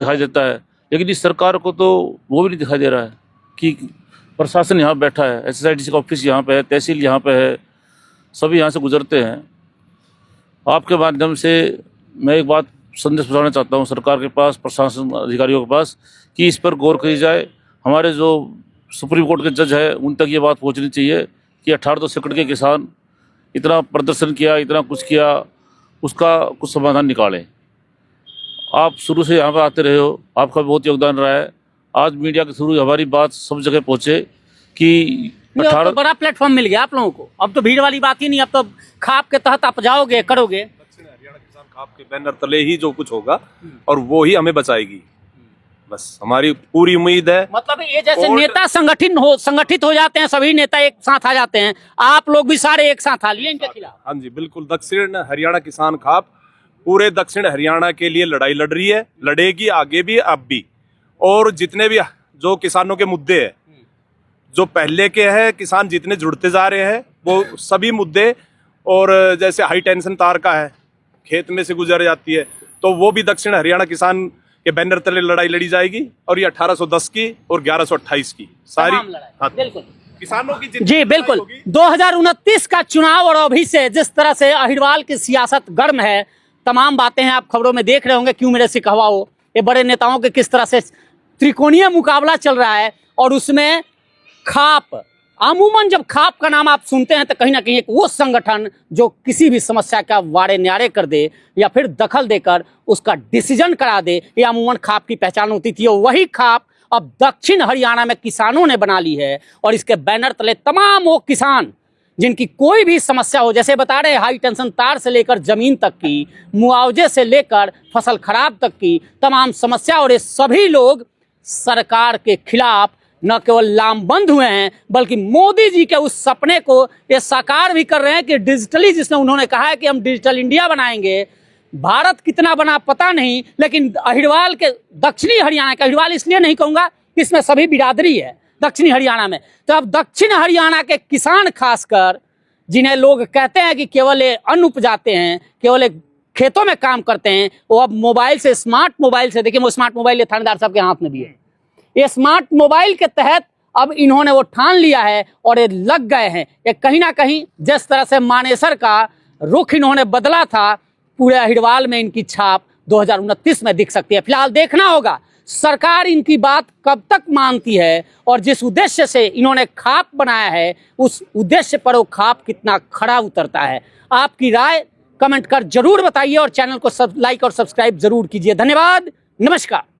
दिखाई देता है, लेकिन इस सरकार को तो वो भी नहीं दिखाई दे रहा है कि प्रशासन यहाँ बैठा है, SSIDC का ऑफिस यहाँ पे है, तहसील यहाँ पे है, सभी यहाँ से गुजरते हैं। आपके माध्यम से मैं एक बात संदेश पहुँचाना चाहता हूँ सरकार के पास, प्रशासन अधिकारियों के पास, कि इस पर गौर की जाए। हमारे जो सुप्रीम कोर्ट के जज है उन तक ये बात पहुँचनी चाहिए कि 1800 एकड़ के किसान इतना प्रदर्शन किया, इतना कुछ किया, उसका कुछ समाधान निकालें। आप शुरू से यहाँ पर आते रहे हो, आपका बहुत योगदान रहा है। आज मीडिया के थ्रू हमारी बात सब जगह पहुँचे कि तो बड़ा प्लेटफॉर्म मिल गया आप लोगों को। अब तो भीड़ वाली बात ही नहीं, अब तो खाप के तहत आप जाओगे, करोगे। दक्षिण हरियाणा किसान खाप के बैनर तले ही जो कुछ होगा और वो ही हमें बचाएगी, बस हमारी पूरी उम्मीद है। मतलब ये जैसे नेता संगठित हो जाते हैं, सभी नेता एक साथ आ जाते हैं, आप लोग भी सारे एक साथ आ लिए इनके खिलाफ। हाँ जी बिल्कुल, दक्षिण हरियाणा किसान खाप पूरे दक्षिण हरियाणा के लिए लड़ाई लड़ रही है, लड़ेगी आगे भी, अब भी। और जितने भी जो किसानों के मुद्दे हैं, जो पहले के हैं, किसान जितने जुड़ते जा रहे हैं वो सभी मुद्दे, और जैसे हाई टेंशन तार का है, खेत में से गुजर जाती है, तो वो भी दक्षिण हरियाणा किसान के बैनर तले लड़ाई लड़ी जाएगी। और ये 1810 की और 1128 की सारी, हाँ बिल्कुल किसानों की जी बिल्कुल। 2029 का चुनाव और अभी से जिस तरह से अहिरवाल की सियासत गर्म है, तमाम बातें हैं आप खबरों में देख रहे होंगे, क्यों मेरे से कहवाओ, ये बड़े नेताओं के किस तरह से त्रिकोणीय मुकाबला चल रहा है। और उसमें खाप, अमूमन जब खाप का नाम आप सुनते हैं तो कहीं ना कहीं एक वो संगठन जो किसी भी समस्या का वाड़े न्यारे कर दे या फिर दखल देकर उसका डिसीजन करा दे, ये अमूमन खाप की पहचान होती थी। और वही खाप अब दक्षिण हरियाणा में किसानों ने बना ली है। और इसके बैनर तले तमाम वो किसान जिनकी कोई भी समस्या हो, जैसे बता रहे हाई टेंशन तार से लेकर जमीन तक की, मुआवजे से लेकर फसल खराब तक की तमाम समस्या, और ये सभी लोग सरकार के खिलाफ न केवल लामबंद हुए हैं बल्कि मोदी जी के उस सपने को ये साकार भी कर रहे हैं कि डिजिटली, जिसमें उन्होंने कहा है कि हम डिजिटल इंडिया बनाएंगे। भारत कितना बना पता नहीं, लेकिन अहिरवाल के दक्षिणी हरियाणा का, अहिरवाल इसलिए नहीं कहूँगा कि इसमें सभी बिरादरी है दक्षिणी हरियाणा में, तो अब दक्षिण हरियाणा के किसान खासकर, जिन्हें लोग कहते हैं कि केवल ये अन्न उपजाते हैं, केवल एक खेतों में काम करते हैं, वो अब मोबाइल से, स्मार्ट मोबाइल से, देखिए वो स्मार्ट मोबाइल थानेदार साहब के हाथ में भी है, ये स्मार्ट मोबाइल के तहत अब इन्होंने वो ठान लिया है और ये लग गए हैं। ये कहीं ना कहीं जिस तरह से मानेसर का रुख इन्होंने बदला था, पूरे अहिरवाल में इनकी छाप 2029 में दिख सकती है। फिलहाल देखना होगा सरकार इनकी बात कब तक मानती है और जिस उद्देश्य से इन्होंने खाप बनाया है उस उद्देश्य पर वो खाप कितना खरा उतरता है। आपकी राय कमेंट कर जरूर बताइए और चैनल को लाइक और सब्सक्राइब जरूर कीजिए। धन्यवाद, नमस्कार।